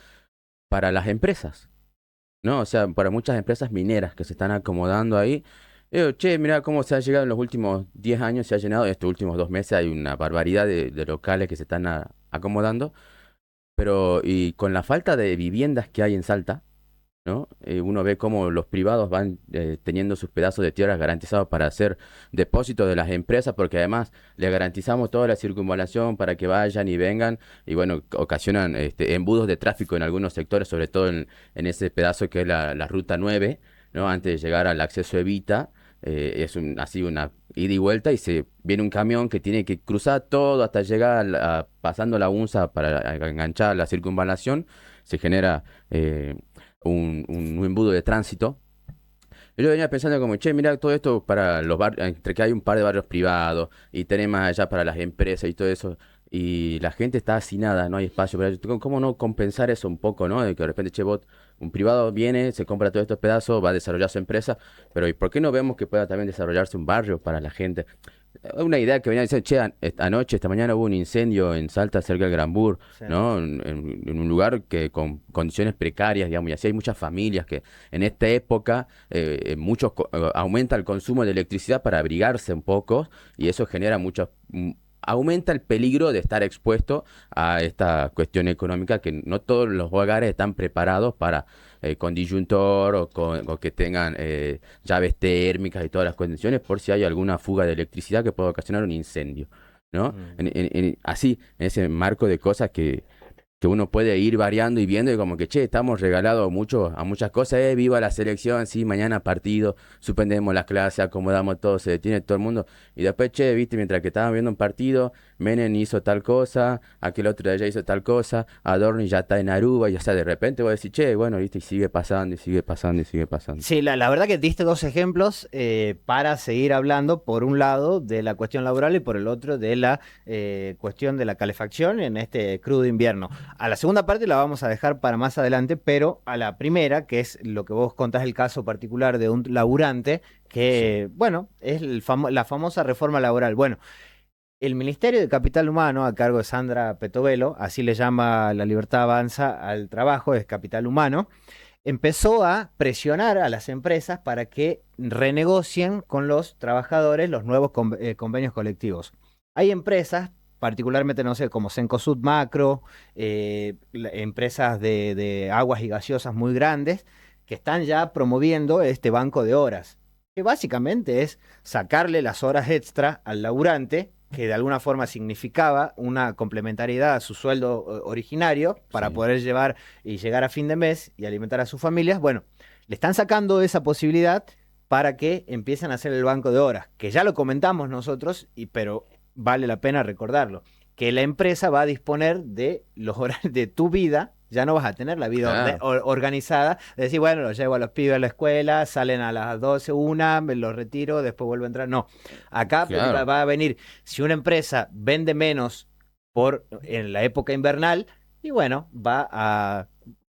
para las empresas, ¿no? O sea, para muchas empresas mineras que se están acomodando ahí. Digo, che, mira cómo se ha llegado en los últimos 10 años, se ha llenado, en estos últimos 2 meses hay una barbaridad de locales que se están acomodando, pero y con la falta de viviendas que hay en Salta, ¿no? Uno ve cómo los privados van teniendo sus pedazos de tierras garantizados para hacer depósitos de las empresas, porque además le garantizamos toda la circunvalación para que vayan y vengan, y bueno, ocasionan embudos de tráfico en algunos sectores, sobre todo en ese pedazo que es la Ruta 9, ¿no? Antes de llegar al acceso Evita, es así una ida y vuelta, y se viene un camión que tiene que cruzar todo hasta llegar pasando la UNSA para enganchar la circunvalación, se genera un embudo de tránsito. Yo venía pensando como, che, mira todo esto para los barrios, entre que hay un par de barrios privados y tenés más allá para las empresas y todo eso, y la gente está hacinada, no hay espacio para ello. ¿Cómo no compensar eso un poco, no? De que de repente, che, un privado viene, se compra todos estos pedazos, va a desarrollar su empresa, pero ¿y por qué no vemos que pueda también desarrollarse un barrio para la gente? Una idea que venía diciendo, che, anoche, esta mañana hubo un incendio en Salta, cerca del Granbur, Sí. ¿no? En un lugar que con condiciones precarias, digamos, y así hay muchas familias que en esta época aumenta el consumo de electricidad para abrigarse un poco, y eso genera aumenta el peligro de estar expuesto a esta cuestión económica, que no todos los hogares están preparados para con disyuntor o que tengan llaves térmicas y todas las condiciones por si hay alguna fuga de electricidad que pueda ocasionar un incendio, ¿no? Así, en ese marco de cosas que uno puede ir variando y viendo, y como que, che, estamos regalados a muchas cosas, viva la selección, sí, mañana partido, suspendemos las clases, acomodamos todo, se detiene todo el mundo, y después, che, viste, mientras que estaban viendo un partido, Menem hizo tal cosa, aquel otro de allá hizo tal cosa, Adorni ya está en Aruba, y o sea, de repente voy a decir, che, bueno, viste, y sigue pasando, y sigue pasando, y sigue pasando. Sí, la verdad que diste dos ejemplos para seguir hablando, por un lado, de la cuestión laboral y por el otro de la cuestión de la calefacción en este crudo invierno. A la segunda parte la vamos a dejar para más adelante, pero a la primera, que es lo que vos contás, el caso particular de un laburante, que, bueno, es la famosa reforma laboral. Bueno, el Ministerio de Capital Humano, a cargo de Sandra Petovelo, así le llama La Libertad Avanza al trabajo, es Capital Humano, empezó a presionar a las empresas para que renegocien con los trabajadores los nuevos convenios colectivos. Hay empresas, particularmente, no sé, como Cencosud Macro, empresas de aguas y gaseosas muy grandes, que están ya promoviendo este banco de horas, que básicamente es sacarle las horas extra al laburante, que de alguna forma significaba una complementariedad a su sueldo originario para poder llevar y llegar a fin de mes y alimentar a sus familias. Bueno, le están sacando esa posibilidad para que empiecen a hacer el banco de horas, que ya lo comentamos nosotros, pero vale la pena recordarlo, que la empresa va a disponer de los horarios de tu vida. Ya no vas a tener la vida organizada, de decir, bueno, los llevo a los pibes a la escuela, salen a las 12, me los retiro, después vuelvo a entrar. No, acá va a venir, si una empresa vende menos en la época invernal, y bueno, va a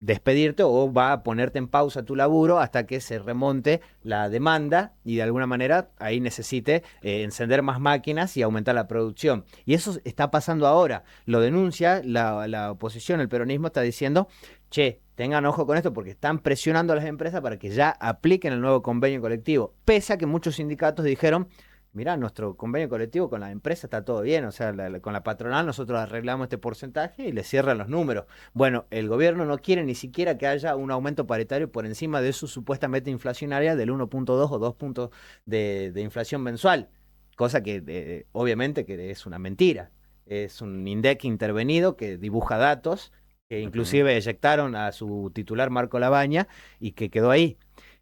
despedirte o va a ponerte en pausa tu laburo hasta que se remonte la demanda y de alguna manera ahí necesite encender más máquinas y aumentar la producción. Y eso está pasando ahora. Lo denuncia la oposición, el peronismo está diciendo, che, tengan ojo con esto porque están presionando a las empresas para que ya apliquen el nuevo convenio colectivo. Pese a que muchos sindicatos dijeron, mirá, nuestro convenio colectivo con la empresa está todo bien, o sea, con la patronal nosotros arreglamos este porcentaje y le cierran los números. Bueno, el gobierno no quiere ni siquiera que haya un aumento paritario por encima de su supuesta meta inflacionaria del 1.2 o 2 puntos de inflación mensual, cosa que obviamente que es una mentira. Es un INDEC intervenido que dibuja datos que inclusive eyectaron a su titular Marco Labaña y que quedó ahí.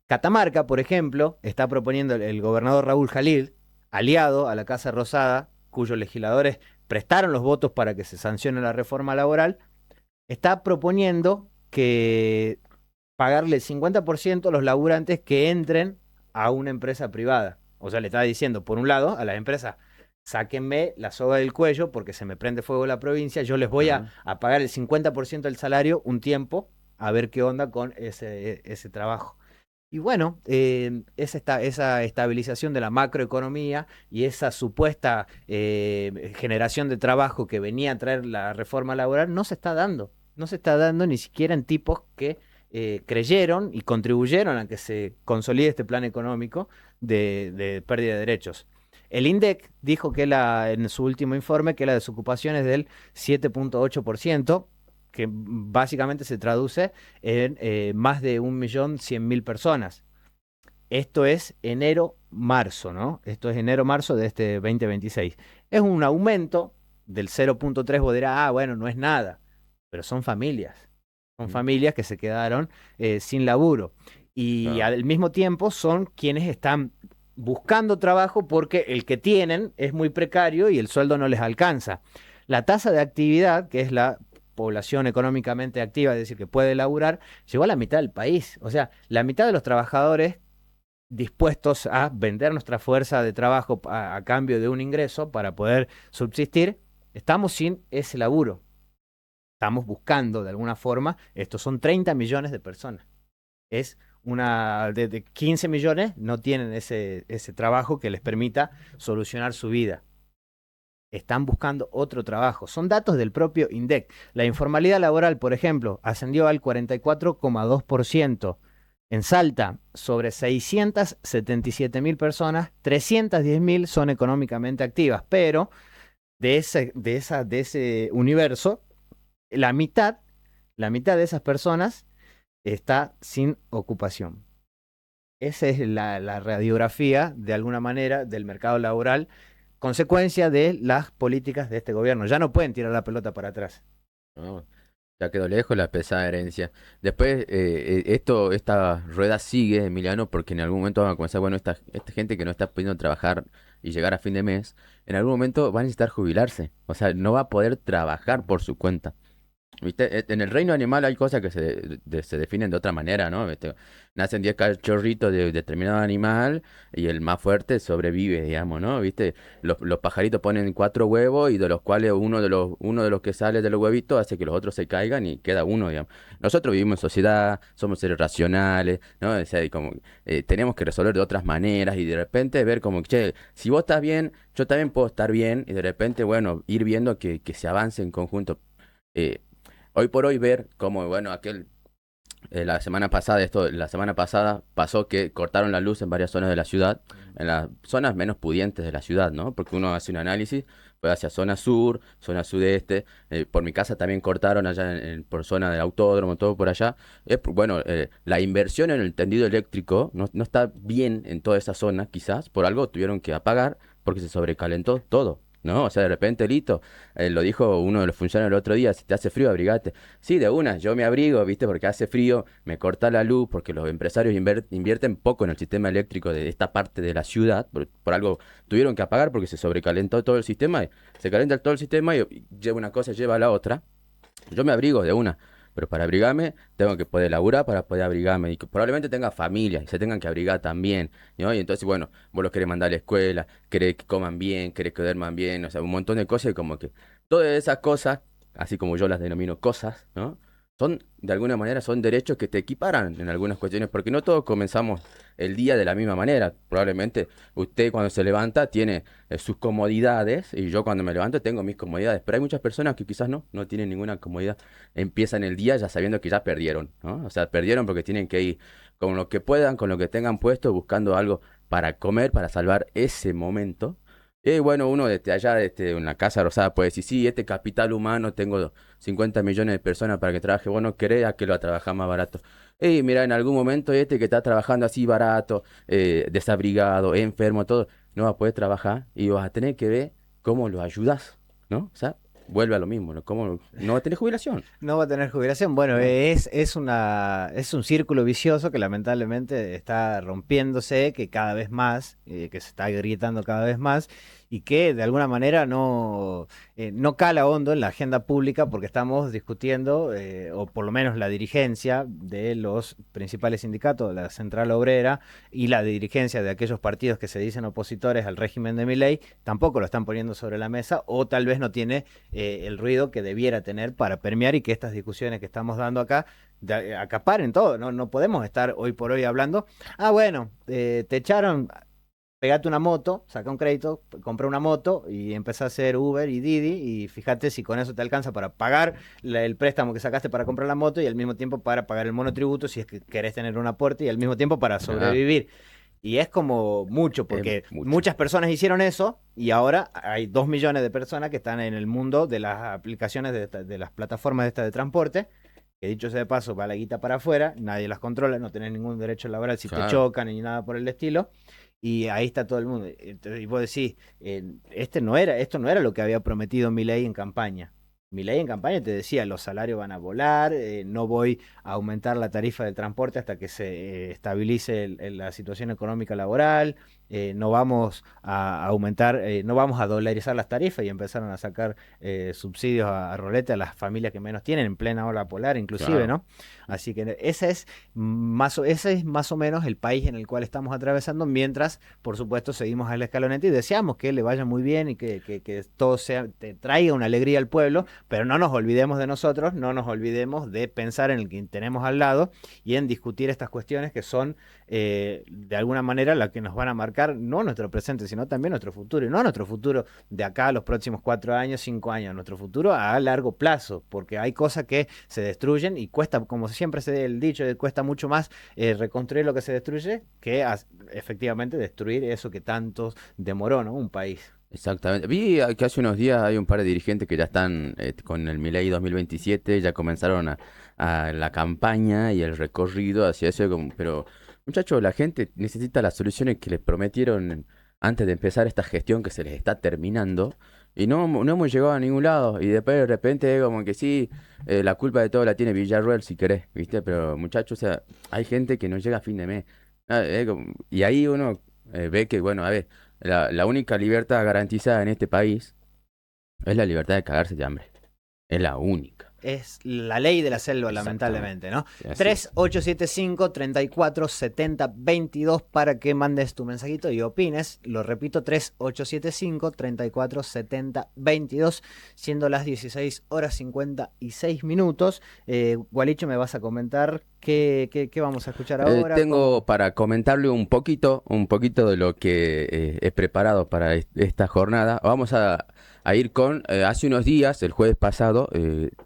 Catamarca, por ejemplo, está proponiendo el gobernador Raúl Jalil, aliado a la Casa Rosada, cuyos legisladores prestaron los votos para que se sancione la reforma laboral, está proponiendo que pagarle el 50% a los laburantes que entren a una empresa privada. O sea, le está diciendo, por un lado, a las empresas, sáquenme la soga del cuello porque se me prende fuego la provincia, yo les voy a pagar el 50% del salario un tiempo a ver qué onda con ese trabajo. Y bueno, esa estabilización de la macroeconomía y esa supuesta generación de trabajo que venía a traer la reforma laboral no se está dando. No se está dando ni siquiera en tipos que creyeron y contribuyeron a que se consolide este plan económico de pérdida de derechos. El INDEC dijo que en su último informe que la desocupación es del 7.8%, que básicamente se traduce en más de 1.100.000 personas. Esto es enero-marzo, ¿no? Esto es enero-marzo de este 2026. Es un aumento del 0.3, vos dirás, bueno, no es nada, pero son familias. Son familias que se quedaron sin laburo. Y al mismo tiempo son quienes están buscando trabajo porque el que tienen es muy precario y el sueldo no les alcanza. La tasa de actividad, que es la población económicamente activa, es decir, que puede laburar, llegó a la mitad del país. O sea, la mitad de los trabajadores dispuestos a vender nuestra fuerza de trabajo a cambio de un ingreso para poder subsistir, estamos sin ese laburo. Estamos buscando de alguna forma, estos son 30 millones de personas. Es de 15 millones no tienen ese trabajo que les permita solucionar su vida. Están buscando otro trabajo. Son datos del propio INDEC. La informalidad laboral, por ejemplo, ascendió al 44,2%. En Salta, sobre 677.000 personas, 310.000 son económicamente activas, pero de ese universo, la mitad de esas personas está sin ocupación. Esa es la radiografía, de alguna manera, del mercado laboral, consecuencia de las políticas de este gobierno. Ya no pueden tirar la pelota para atrás. No, ya quedó lejos la pesada herencia. Después, esta rueda sigue, Emiliano, porque en algún momento van a comenzar, bueno, esta gente que no está pudiendo trabajar y llegar a fin de mes, en algún momento va a necesitar jubilarse. O sea, no va a poder trabajar por su cuenta. ¿Viste? En el reino animal hay cosas que se definen de otra manera, ¿no? ¿Viste? Nacen 10 cachorritos de determinado animal y el más fuerte sobrevive, digamos, ¿no? ¿Viste? Los pajaritos ponen 4 huevos y de los cuales uno de los que sale de los huevitos hace que los otros se caigan y queda uno, digamos. Nosotros vivimos en sociedad, somos seres racionales, ¿no? O sea, y como, tenemos que resolver de otras maneras y de repente ver como, che, si vos estás bien, yo también puedo estar bien y de repente, bueno, ir viendo que se avance en conjunto. Hoy por hoy ver cómo, bueno, la semana pasada pasó que cortaron la luz en varias zonas de la ciudad, en las zonas menos pudientes de la ciudad, ¿no? Porque uno hace un análisis, pues hacia zona sur, zona sudeste, por mi casa también cortaron allá por zona del autódromo, todo por allá. Bueno, la inversión en el tendido eléctrico no está bien en toda esa zona, quizás, por algo tuvieron que apagar porque se sobrecalentó todo. ¿No? O sea, de repente, Lito, lo dijo uno de los funcionarios el otro día, si te hace frío, abrigate. Sí, de una, yo me abrigo, ¿viste? Porque hace frío, me corta la luz, porque los empresarios invierten poco en el sistema eléctrico de esta parte de la ciudad, por algo tuvieron que apagar porque se sobrecalentó todo el sistema, se calienta todo el sistema y lleva una cosa, lleva la otra. Yo me abrigo de una. Pero para abrigarme tengo que poder laburar para poder abrigarme y que probablemente tenga familia y se tengan que abrigar también, ¿no? Y entonces, bueno, vos los querés mandar a la escuela, querés que coman bien, querés que duerman bien, o sea, un montón de cosas y como que todas esas cosas, así como yo las denomino cosas, ¿no? De alguna manera, son derechos que te equiparan en algunas cuestiones, porque no todos comenzamos el día de la misma manera. Probablemente usted cuando se levanta tiene sus comodidades y yo cuando me levanto tengo mis comodidades, pero hay muchas personas que quizás no tienen ninguna comodidad. Empiezan el día ya sabiendo que ya perdieron, ¿no? O sea, perdieron porque tienen que ir con lo que puedan, con lo que tengan puesto, buscando algo para comer, para salvar ese momento. Y bueno, uno desde allá, desde una casa rosada, puede decir, sí, este capital humano, tengo 50 millones de personas para que trabaje, vos no querés a que lo va a trabajar más barato. Y mira, en algún momento que está trabajando así barato, desabrigado, enfermo, todo, no va a poder trabajar y vas a tener que ver cómo lo ayudas, ¿no? O sea, vuelve a lo mismo, ¿no? ¿Cómo no va a tener jubilación? No va a tener jubilación. Bueno, es un círculo vicioso que lamentablemente está rompiéndose, que cada vez más, que se está agrietando cada vez más y que de alguna manera no cala hondo en la agenda pública porque estamos discutiendo, o por lo menos la dirigencia de los principales sindicatos, la Central Obrera y la dirigencia de aquellos partidos que se dicen opositores al régimen de Milei, tampoco lo están poniendo sobre la mesa o tal vez no tiene el ruido que debiera tener para permear y que estas discusiones que estamos dando acá acaparen todo. No podemos estar hoy por hoy hablando, bueno, te echaron, pegate una moto, saca un crédito, compra una moto y empezá a hacer Uber y Didi y fíjate si con eso te alcanza para pagar el préstamo que sacaste para comprar la moto y al mismo tiempo para pagar el monotributo si es que querés tener un aporte y al mismo tiempo para sobrevivir. Y es como mucho, porque muchas personas hicieron eso y ahora hay 2 millones de personas que están en el mundo de las aplicaciones de las plataformas de transporte, que dicho sea de paso, va la guita para afuera, nadie las controla, no tenés ningún derecho laboral si te chocan ni nada por el estilo. Y ahí está todo el mundo. Y vos decís, esto no era lo que había prometido Milei en campaña. Milei en campaña te decía, los salarios van a volar, no voy a aumentar la tarifa del transporte hasta que se estabilice la situación económica laboral, no vamos a aumentar, no vamos a dolarizar las tarifas y empezaron a sacar subsidios a rolete a las familias que menos tienen en plena ola polar inclusive, ¿no? Así que ese es más o menos el país en el cual estamos atravesando, mientras, por supuesto, seguimos al escalonete y deseamos que le vaya muy bien y que todo te traiga una alegría al pueblo, pero no nos olvidemos de nosotros, no nos olvidemos de pensar en el que tenemos al lado y en discutir estas cuestiones que son, de alguna manera, las que nos van a marcar no nuestro presente, sino también nuestro futuro, y no nuestro futuro de acá a los próximos 4 años, 5 años, nuestro futuro a largo plazo, porque hay cosas que se destruyen y cuesta, como siempre se el dicho, cuesta mucho más reconstruir lo que se destruye que efectivamente destruir eso que tanto demoró, ¿no? Un país. Exactamente. Vi que hace unos días hay un par de dirigentes que ya están con el Milei 2027, ya comenzaron a la campaña y el recorrido hacia eso, pero muchachos, la gente necesita las soluciones que les prometieron antes de empezar esta gestión que se les está terminando y no hemos llegado a ningún lado y después de repente como que sí, la culpa de todo la tiene Villarroel si querés, ¿viste? Pero muchachos, o sea, hay gente que no llega a fin de mes. Y ahí uno ve que, bueno, a ver, la única libertad garantizada en este país es la libertad de cagarse de hambre. Es la única. Es la ley de la selva, lamentablemente, ¿no? 3875-3470-22 para que mandes tu mensajito y opines. Lo repito, 3875-3470-22, siendo las 16:56. Gualicho, me vas a comentar qué vamos a escuchar ahora. Tengo para comentarle un poquito de lo que he preparado para esta jornada. Vamos a ir con, hace unos días, el jueves pasado,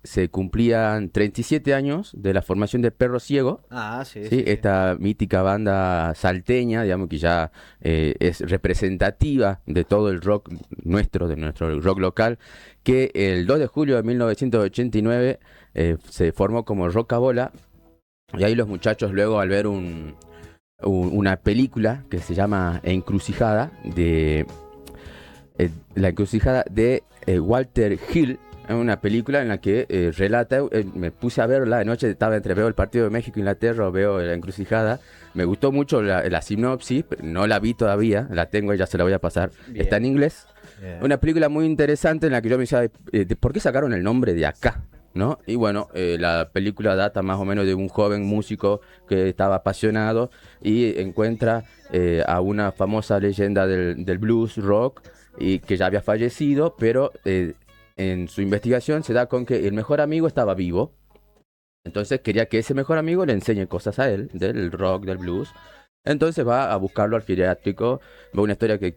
se cumplían 37 años de la formación de Perro Ciego. Sí. Esta mítica banda salteña, digamos que ya es representativa de todo el rock nuestro, de nuestro rock local, que el 2 de julio de 1989 se formó como Rocabola. Y ahí los muchachos luego al ver una película que se llama Encrucijada, la encrucijada de Walter Hill, es una película en la que relata, me puse a verla de noche, veo el partido de México-Inglaterra, veo la encrucijada, me gustó mucho la sinopsis, no la vi todavía, la tengo y ya se la voy a pasar, bien. Está en inglés, bien. Una película muy interesante en la que yo me decía, ¿por qué sacaron el nombre de acá? ¿No? Y bueno, la película data más o menos de un joven músico que estaba apasionado y encuentra a una famosa leyenda del blues rock y que ya había fallecido, pero en su investigación se da con que el mejor amigo estaba vivo. Entonces quería que ese mejor amigo le enseñe cosas a él, del rock, del blues. Entonces va a buscarlo al geriátrico, ve una historia que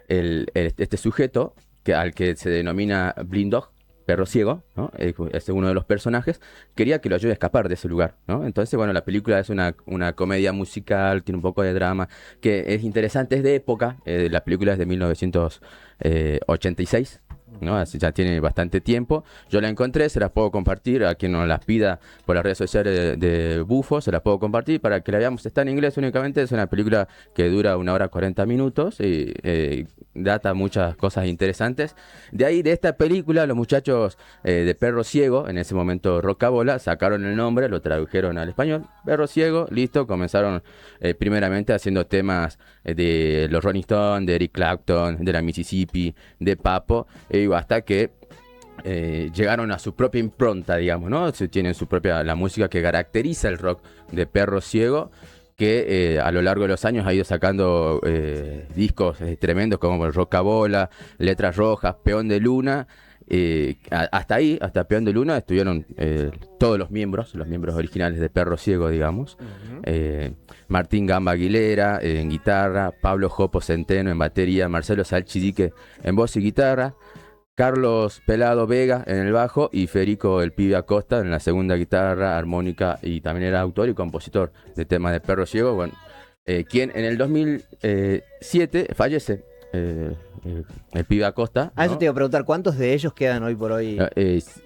este sujeto, al que se denomina Blind Dog, Perro Ciego, ¿no? Es uno de los personajes, quería que lo ayude a escapar de ese lugar, ¿no? Entonces, bueno, la película es una comedia musical, tiene un poco de drama, que es interesante, es de época, la película es de 1986, ¿no? Así ya tiene bastante tiempo. Yo la encontré, se las puedo compartir a quien nos las pida por las redes sociales de Bufo, se las puedo compartir para que la veamos. Está en inglés únicamente, es una película que dura 1 hora 40 minutos y data muchas cosas interesantes. De ahí, de esta película, los muchachos de Perro Ciego, en ese momento Rocabola, sacaron el nombre, lo tradujeron al español, Perro Ciego, listo, comenzaron primeramente haciendo temas de los Rolling Stones, de Eric Clapton, de la Mississippi, de Papo, hasta que llegaron a su propia impronta, digamos, ¿no? Tienen su propia, la música que caracteriza el rock de Perro Ciego, que a lo largo de los años ha ido sacando discos tremendos como el Rocabola, Letras Rojas, Peón de Luna. Hasta ahí, hasta Peón de Luna, estuvieron todos los miembros originales de Perro Ciego, digamos. Martín Gamba Aguilera en guitarra, Pablo Jopo Centeno en batería, Marcelo Salchidique en voz y guitarra, Carlos Pelado Vega en el bajo y Federico el Pibe Acosta en la segunda guitarra, armónica, y también era autor y compositor de temas de Perro Ciego, bueno, quien en el 2007 fallece. El Pibe Acosta, ¿no? Eso te iba a preguntar, ¿cuántos de ellos quedan hoy por hoy?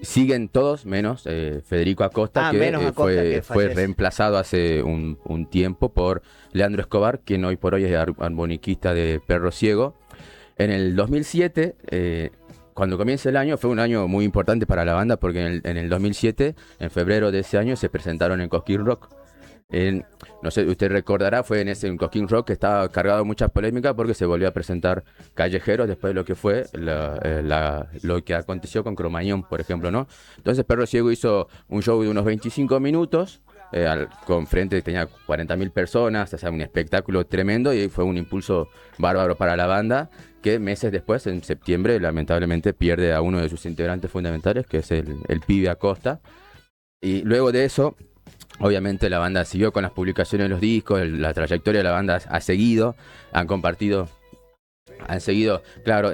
Siguen todos, menos Federico Acosta, que, menos Acosta, que fue reemplazado hace un tiempo por Leandro Escobar, quien hoy por hoy es armoniquista de Perro Ciego. En el 2007, cuando comienza el año, fue un año muy importante para la banda, porque en el 2007, en febrero de ese año, se presentaron en Cosquín Rock. No sé, usted recordará, fue en ese Cosquín Rock que estaba cargado de mucha polémica porque se volvió a presentar Callejeros después de lo que fue lo que aconteció con Cromañón, por ejemplo, ¿no? Entonces Perro Ciego hizo un show de unos 25 minutos, con frente tenía 40.000 personas, o sea, un espectáculo tremendo, y fue un impulso bárbaro para la banda, que meses después, en septiembre, lamentablemente pierde a uno de sus integrantes fundamentales, que es el Pibe Acosta. Y luego de eso, obviamente la banda siguió con las publicaciones de los discos, la trayectoria de la banda ha seguido, han seguido, claro,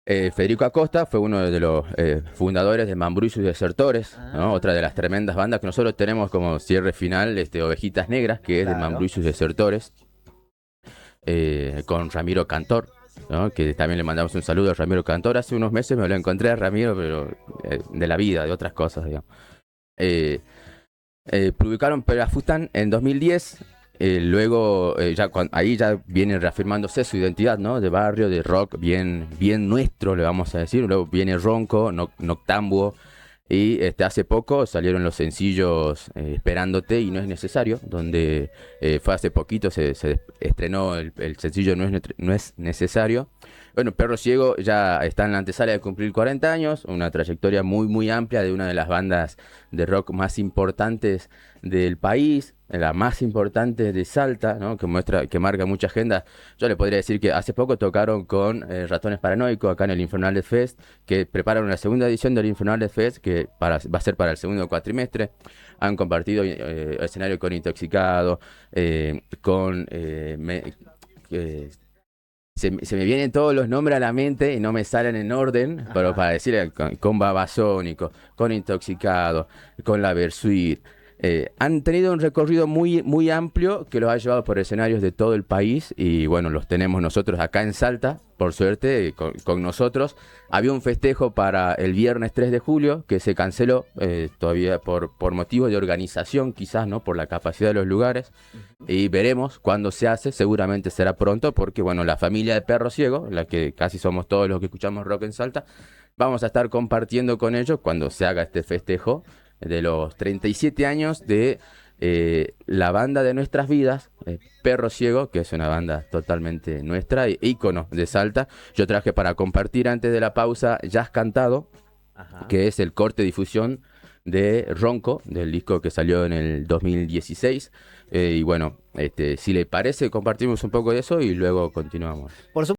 Federico Acosta fue uno de los fundadores de Mambrú y sus Desertores, ¿no? Otra de las tremendas bandas que nosotros tenemos como cierre final, Ovejitas Negras, que es de Mambrú y sus Desertores, con Ramiro Cantor, ¿no? Que también le mandamos un saludo a Ramiro Cantor. Hace unos meses me lo encontré a Ramiro, pero de la vida, de otras cosas, digamos. Publicaron Perafután en 2010, luego ahí ya viene reafirmándose su identidad, ¿no? De barrio, de rock, bien nuestro, le vamos a decir. Luego viene Ronco, Noctambuo, y hace poco salieron los sencillos Esperándote y No es Necesario, donde fue hace poquito, se estrenó el sencillo No es Necesario. Bueno, Perro Ciego ya está en la antesala de cumplir 40 años, una trayectoria muy, muy amplia de una de las bandas de rock más importantes del país, la más importante de Salta, ¿no? Que marca mucha agenda. Yo le podría decir que hace poco tocaron con Ratones Paranoicos acá en el Infernales Fest, que preparan una segunda edición del Infernales Fest que va a ser para el segundo cuatrimestre. Han compartido escenario con Intoxicado, se me vienen todos los nombres a la mente y no me salen en orden, pero para decirle con Babasónico, con Intoxicado, con La Versuit. Han tenido un recorrido muy, muy amplio que los ha llevado por escenarios de todo el país, y bueno, los tenemos nosotros acá en Salta, por suerte, con nosotros. Había un festejo para el viernes 3 de julio que se canceló todavía por motivos de organización, quizás, ¿no? Por la capacidad de los lugares, y veremos cuándo se hace. Seguramente será pronto, porque bueno, la familia de Perro Ciego, la que casi somos todos los que escuchamos rock en Salta, vamos a estar compartiendo con ellos cuando se haga este festejo de los 37 años de la banda de nuestras vidas, Perro Ciego, que es una banda totalmente nuestra, ícono de Salta. Yo traje para compartir antes de la pausa Jazz Cantado, que es el corte difusión de Ronco, del disco que salió en el 2016. Y bueno, si le parece, compartimos un poco de eso y luego continuamos. Por supuesto.